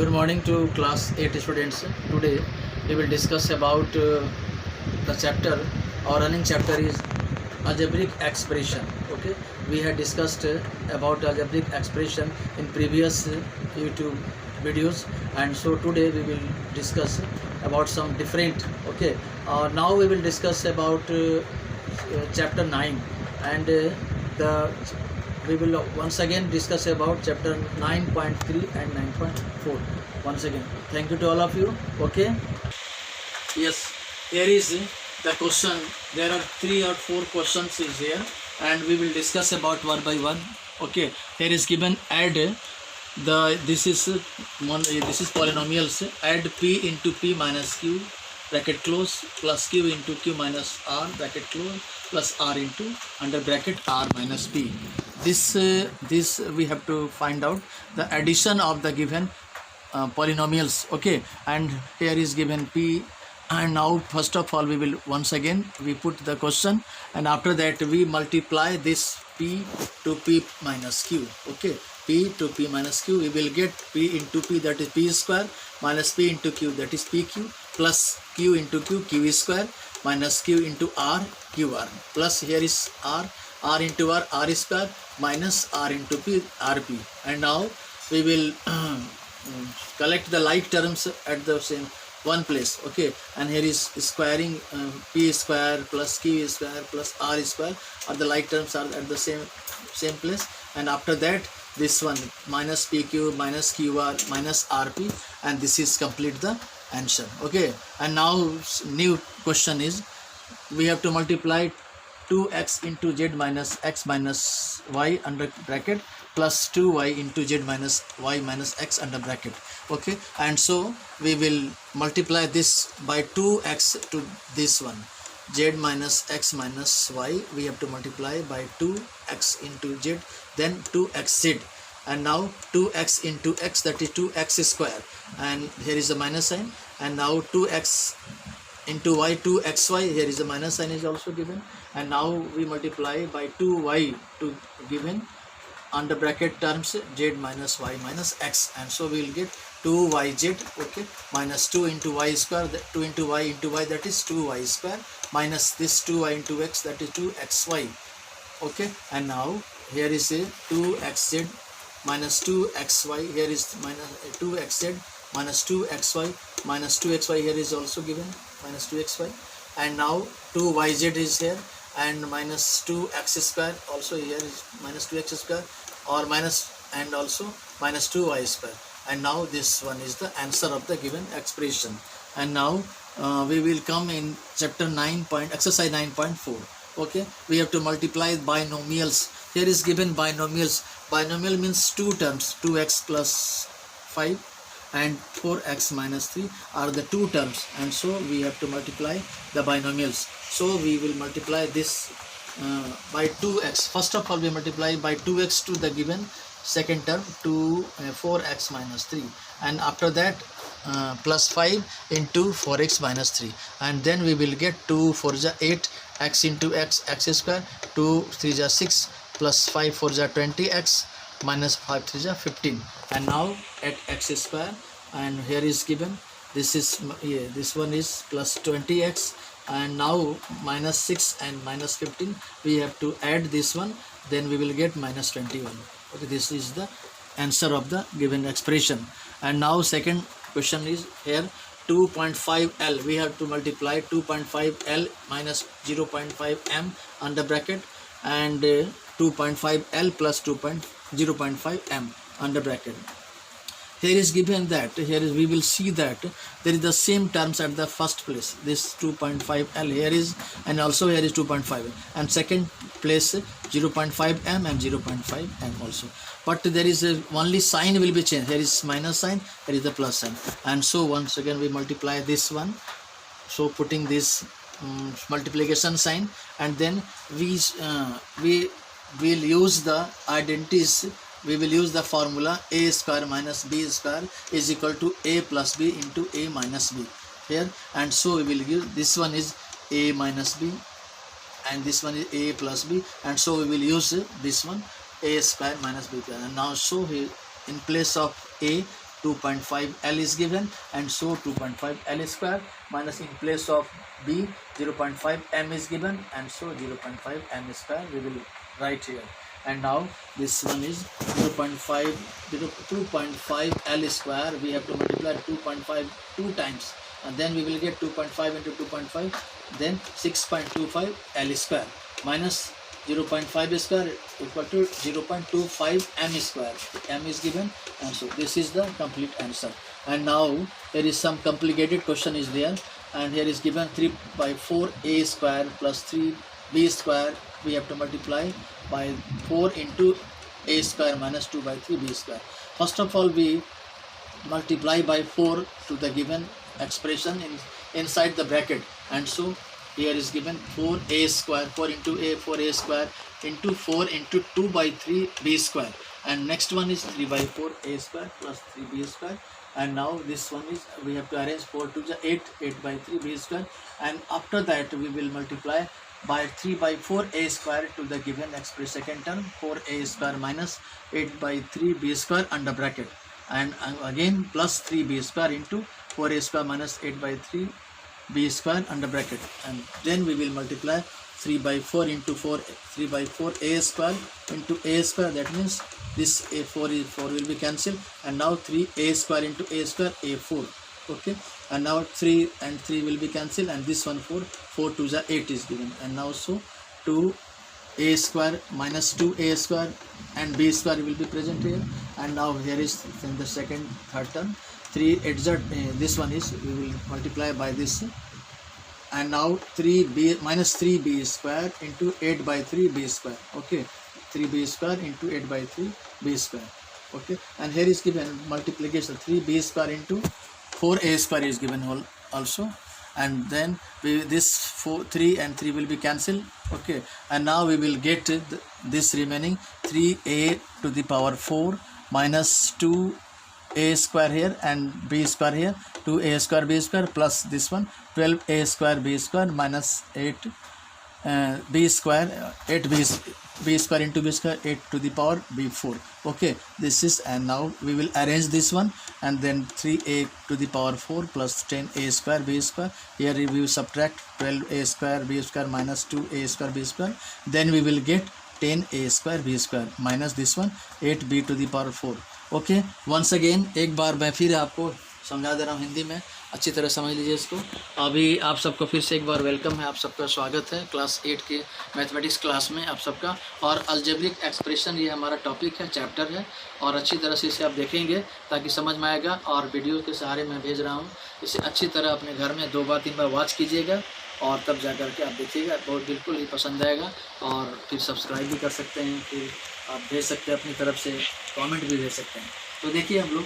Good morning to class 8 students. Today we will discuss about the chapter or running chapter is algebraic expression. Okay, we had discussed about algebraic expression in previous YouTube videos, and so today we will discuss about some different. Okay, now we will discuss about chapter 9 and the we will once again discuss about chapter 9.3 and 9.4 once again. Thank you to all of you. Okay, yes, here is the question. There are 3 or 4 questions is here, and we will discuss about one by one. Okay, here is given add this is polynomials. Add p into p minus q bracket close plus q into q minus r bracket close plus r into under bracket r minus p. This we have to find out the addition of the given polynomials. Okay, and here is given p, and now first of all we will once again we put the question, and after that we multiply this p to p minus q. Okay, p to p minus q, we will get p into p, that is p square, minus p into q, that is pq, plus q into q, q square, minus q into r, qr, plus here is r into r square, minus r into p, rp. And now we will collect the like terms at the same one place. Okay, and here is squaring p square plus q square plus r square, or the like terms are at the same place, and after that this one minus pq minus qr minus rp, and this is complete the answer. Okay, and now new question is we have to multiply 2x into z minus x minus y under bracket plus 2y into z minus y minus x under bracket. Okay, and so we will multiply this by 2x to this one, z minus x minus y, we have to multiply by 2x into z, then 2xz, and now 2x into x, that is 2x square, and here is the minus sign, and now 2x into y, 2xy, here is the minus sign is also given, and now we multiply by 2y to given under bracket terms z minus y minus x, and so we will get 2yz. Okay, minus 2 into y square, 2 into y, that is 2y square, minus this 2y into x, that is 2xy. Okay, and now here is a 2xz minus 2xy, here is minus 2xz minus 2xy minus 2xy, here is also given minus 2xy, and now 2yz is here, and minus 2x square also here is minus 2x square, or minus, and also minus 2y square, and now this one is the answer of the given expression. And now we will come in chapter 9 point exercise 9.4. okay, we have to multiply binomials. Here is given binomials. Binomial means two terms, 2x plus 5 and 4x minus 3 are the two terms, and so we have to multiply the binomials. So we will multiply this by 2x. First of all we multiply by 2x to the given second term, to 4x minus 3, and after that plus 5 into 4x minus 3, and then we will get 2 4 is 8, x into x, x square, 2 3 is 6, plus 5 4 is 20x, minus 5 3 is 15, and now at x square, and here is given this is this one is plus 20x, and now minus 6 and minus 15 we have to add this one, then we will get minus 21. Okay, this is the answer of the given expression. And now second question is here 2.5L, we have to multiply 2.5L minus 0.5M under bracket, and 2.5L plus 0.5M under bracket. Here is given that here is we will see that there is the same terms at the first place, this 2.5L here is, and also here is 2.5, and second place 0.5M and 0.5M also, but there is only sign will be changed. Here is minus sign, here is the plus sign, and so once again we multiply this one, so putting this multiplication sign, and then we will use the identities. We will use the formula a square minus b square is equal to a plus b into a minus b here, and so we will use this one is a minus b, and this one is a plus b, and so we will use this one a square minus b square, and now so we in place of a 2.5 L is given, and so 2.5 L square minus in place of B 0.5 M is given, and so 0.5 M square we will write here. And now this one is 2.5 L square. We have to multiply 2.5 2 times, and then we will get 2.5 into 2.5, then 6.25 L square minus 0.5 square equal to 0.25 M square. M is given, and so this is the complete answer. And now there is some complicated question is there, and here is given 3 by 4 A square plus 3 B square. We have to multiply by 4 into A square minus 2 by 3 B square. First of all, we multiply by 4 to the given expression inside the bracket, and so here is given 4A square, 4 into A, 4A square into 4 into 2 by 3 B square, and next one is 3 by 4 A square plus 3 B square. And now this one is, we have to arrange 4 to the 8, 8 by 3 B square, and after that we will multiply by 3 by 4 A square to the given expression, second term 4A square minus 8 by 3 B square under bracket, and again plus 3 B square into 4A square minus 8 by 3 B square under bracket, and then we will multiply 3 by 4 into 3 by 4 A square into A square. That means this A4 is 4 will be cancelled, and now 3A square into A square, A4. Okay, and now 3 and 3 will be cancelled, and this one 4 to the 8 is given, and now so 2A square minus 2A square and B square will be present here. And now here is in the second third term 3 exert, this one is, we will multiply by this, and now 3B minus 3B square into 8 by 3 B square. Okay, 3B square into 8 by 3 B square. Okay, and here is given multiplication 3B square into 4A square is given also, and then this 3 and 3 will be cancelled. Okay, and now we will get this remaining 3A to the power 4 minus 2A square here and B square here, 2A square B square plus this one 12A square B square minus 8 B square, 8 B square into B square, 8 to the power B4. Okay, this is, and now we will arrange this one, and then 3A to the power 4 plus 10A square B square. Here we will subtract 12A square B square minus 2A square B square, then we will get 10A square B square minus this one 8B to the power 4. Okay, once again एक बार मैं फिर आपको समझा दे रहा हूँ हिंदी में, अच्छी तरह समझ लीजिए इसको। अभी आप सबको फिर से एक बार वेलकम है, आप सबका स्वागत है क्लास 8 के मैथमेटिक्स क्लास में आप सबका। और अलजेब्रिक एक्सप्रेशन ये हमारा टॉपिक है, चैप्टर है, और अच्छी तरह से इसे आप देखेंगे ताकि समझ में आएगा। और वीडियो के सहारे मैं भेज रहा हूँ, इसे अच्छी तरह अपने घर में 2 बार 3 बार वॉच कीजिएगा, और तब जा कर के आप देखिएगा, बहुत बिल्कुल ही पसंद आएगा। और फिर सब्सक्राइब भी कर सकते हैं, फिर आप भेज सकते हैं अपनी तरफ से, कमेंट भी भेज सकते हैं। तो देखिए हम लोग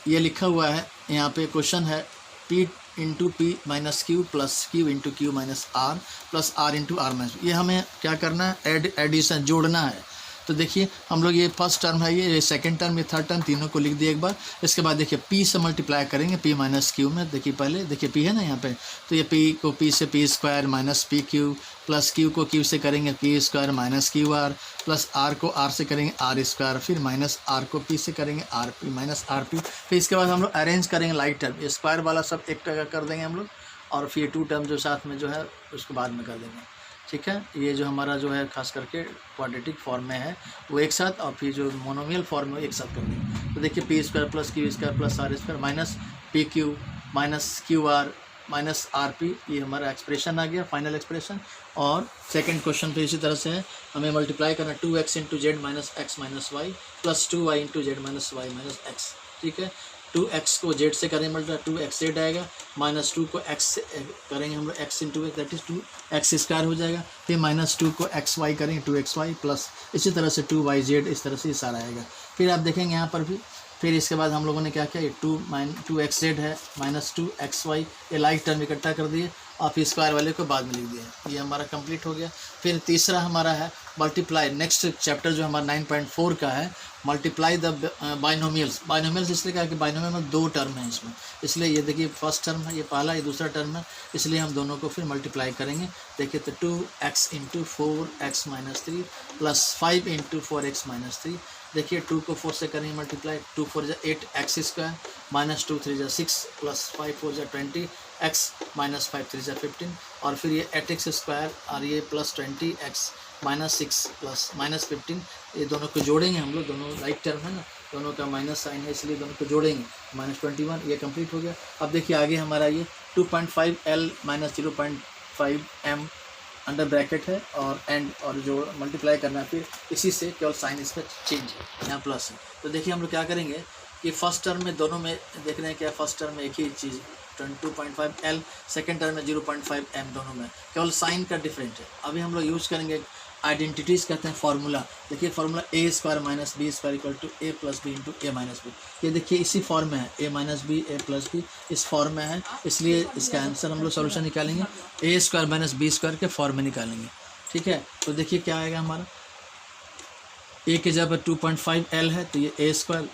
ये लिखा हुआ है यहाँ पे, क्वेश्चन है P into P minus Q plus Q into Q minus R plus R into R minus. ये हमें क्या करना है, एडिशन जोड़ना है। तो देखिए हम लोग ये फर्स्ट टर्म है, ये सेकंड टर्म, ये थर्ड टर्म, तीनों को लिख दिए एक बार। इसके बाद देखिए P से मल्टीप्लाई करेंगे, P माइनस क्यू में। देखिए पहले देखिए P है ना यहाँ पे, तो ये P को P से P square minus P Q plus Q को Q से करेंगे P square minus Q are plus R को R से करेंगे R स्क्वायर, फिर माइनस R को P से करेंगे R P minus R P. फिर इसके बाद हम लोग अरेंज करेंगे लाइक टर्म, ये स्क्वायर वाला सब एक टका कर देंगे हम लोग, और फिर 2 टर्म जो साथ में जो है उसको बाद में कर देंगे। ठीक है, ये जो हमारा जो है खास करके क्वाड्रेटिक फॉर्म में है वो एक साथ, और फिर जो मोनोमियल फॉर्म में एक साथ कर देंगे। तो देखिए P square plus Q square plus R square minus P Q minus Q R minus R P, ये हमारा एक्सप्रेशन आ गया, फाइनल एक्सप्रेशन। और सेकंड क्वेश्चन पे इसी तरह से है, हमें मल्टीप्लाई करना 2x into z minus x minus y plus 2y into z minus y minus x. ठीक है, 2x को z से करेंगे मल्टीप्लाई, 2x जेड आएगा, माइनस 2 को x से करेंगे हम लोग x into x, that is 2x square हो जाएगा। फिर माइनस 2 को xy करेंगे 2xy प्लस इसी तरह से 2yz, इस तरह से ये सारा आएगा। फिर आप देखेंगे यहाँ पर भी, फिर इसके बाद हम लोगों ने क्या किया, ये 2xz है माइनस 2xy, ये लाइक टर्म इकट्ठा कर दिए, और फिर स्क्वायर वाले को बाद में लिख दिए। ये हमारा कंप्लीट हो गया। फिर तीसरा हमारा है मल्टीप्लाई, नेक्स्ट चैप्टर जो हमारा 9.4 का है, मल्टीप्लाई द बाइनोमियल्स। बाइनोमियल्स इसलिए कहा कि बाइनोमियल में 2 टर्म हैं इसमें, इसलिए ये देखिए फर्स्ट टर्म है, ये पहला, ये दूसरा टर्म है, इसलिए हम दोनों को फिर मल्टीप्लाई करेंगे। देखिए तो 2x into 4x minus 3 plus 5 into 4x minus 3 देखिए 2 को 4 से करेंगे मल्टीप्लाई, 2 4 जा 8 एक्स स्क्वायर माइनस 2 3 जा 6 प्लस 5 4 जा 20 एक्स माइनस 5 3 जा 15, और फिर ये 8x स्क्वायर और ये plus 20 x minus 6 plus minus 15, ये दोनों को जोड़ेंगे हम लोग, दोनों राइट टर्म है ना, दोनों का माइनस साइन है इसलिए दोनों को जोड़ेंगे, माइनस 21, ये कंप्लीट हो गया। अब देखिए आगे हमारा ये 2.5L minus 0.5M under bracket है और एंड, और जो मल्टीप्लाई करना है फिर इसी से केवल साइन इसका चेंज है, यहाँ प्लस है। तो देखिए हम लोग क्या करेंगे कि फर्स्ट टर्म में दोनों में देख रहे हैं क्या, फर्स्ट टर्म में एक ही चीज़ 2.5L, सेकेंड टर्म में 0.5M, दोनों में केवल साइन का डिफरेंट है। अभी हम लोग यूज़ करेंगे आइडेंटिटीज़, कहते हैं फार्मूला। देखिए formula a square minus b square equal to a plus b into a minus b, ये देखिए इसी फॉर्म में है, a minus b a plus b इस फॉर्म में है, इसलिए इसका आंसर हम लोग सोल्यूशन निकालेंगे a square minus b square के फॉर्म में निकालेंगे। ठीक है, तो देखिए क्या आएगा हमारा, ए के जगह पर 2.5L है तो ये ए स्क्वायर,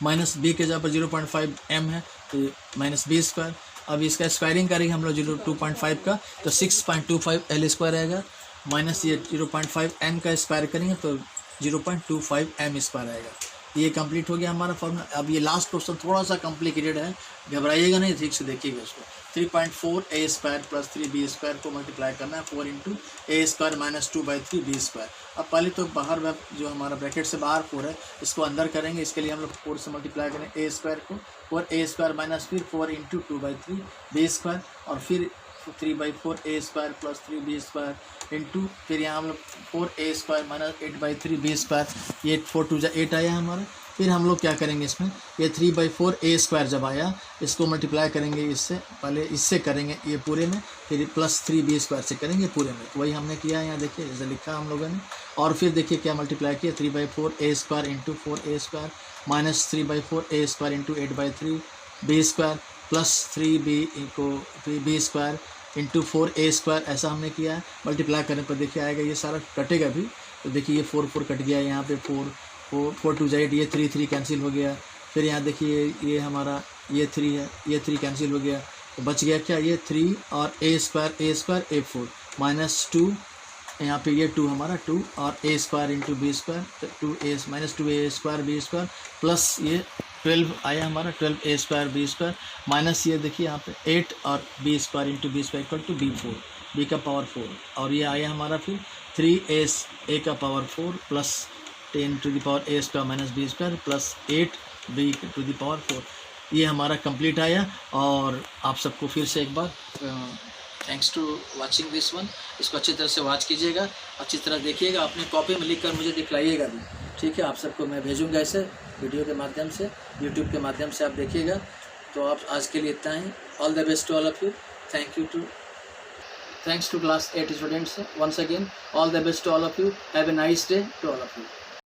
माइनस बी के जगह पर 0.5M है तो ये माइनस बी स्क्वायर। अब इसका स्क्वायरिंग करेंगे हम लोग 2.5 का तो 6.25L स्क्वायर आएगा, माइनस ये 0.5M का स्क्वायर करेंगे तो 0.25M स्क्वायर आएगा। ये कंप्लीट हो गया हमारा फॉर्मूला। अब ये लास्ट क्वेश्चन थोड़ा सा कॉम्प्लिकेटेड है, घबराइएगा नहीं, ठीक से देखिएगा इसको। 3.4A square plus 3B square को मल्टीप्लाई करना है 4 इंटू ए स्क्वायर माइनस 2/3B स्क्वायर। अब पहले तो बाहर जो हमारा ब्रैकेट से बाहर 4 है इसको अंदर करेंगे, इसके लिए हम लोग 4 से मल्टीप्लाई करें ए स्क्वायर को, 4A स्क्वायर माइनस फिर 4 इंटू 2/3B स्क्वायर, और फिर 3/4A square plus 3B square into फिर यहाँ हम लोग 4A square minus 8/3B square, ये 4 2 8 आया हमारा। फिर हम लोग क्या करेंगे इसमें, ये 3/4A स्क्वायर जब आया इसको मल्टीप्लाई करेंगे इससे, पहले इससे करेंगे ये पूरे में, फिर प्लस 3B स्क्वायर से करेंगे पूरे में, तो वही हमने किया है यहाँ देखिए जैसे लिखा हम लोगों ने। और फिर देखिए क्या मल्टीप्लाई किया, 3/4A square into 4A square minus 3/4A square into 8/3B square plus 3B square into 4A square, ऐसा हमने किया है। मल्टीप्लाई करने पर देखिए आएगा ये सारा कटेगा भी, तो देखिए ये 4 4 कट गया, यहाँ पे 4 2 8, ये 3 3 कैंसिल हो गया। फिर यहाँ देखिए ये हमारा ये 3 है, ये 3 कैंसिल हो गया, तो बच गया क्या, ये 3 और A स्क्वायर A 4 माइनस 2, यहाँ पे ये 2 हमारा 2 और A square into B square 2A minus 2A square B square plus ये 12 आया हमारा 12A square B square minus ये देखिए यहाँ पे 8 और B square into B square equal to B4, B का पावर 4, और ये आया हमारा फिर 3A का power 4 plus 10 to the power A square minus B square plus 8B to the power 4, ये हमारा कंप्लीट आया। और आप सबको फिर से एक बार thanks to watching this one, इसको अच्छी तरह से वॉच कीजिएगा, अच्छी तरह देखिएगा, अपनी कॉपी में लिख कर मुझे दिखलाइएगा भी, ठीक है। आप सबको मैं भेजूँगा ऐसे वीडियो के माध्यम से, यूट्यूब के माध्यम से आप देखिएगा। तो आप आज के लिए इतना ही, all the best to all of you, thanks to class 8 students once again, all the best to all of you, have a nice day to all of you.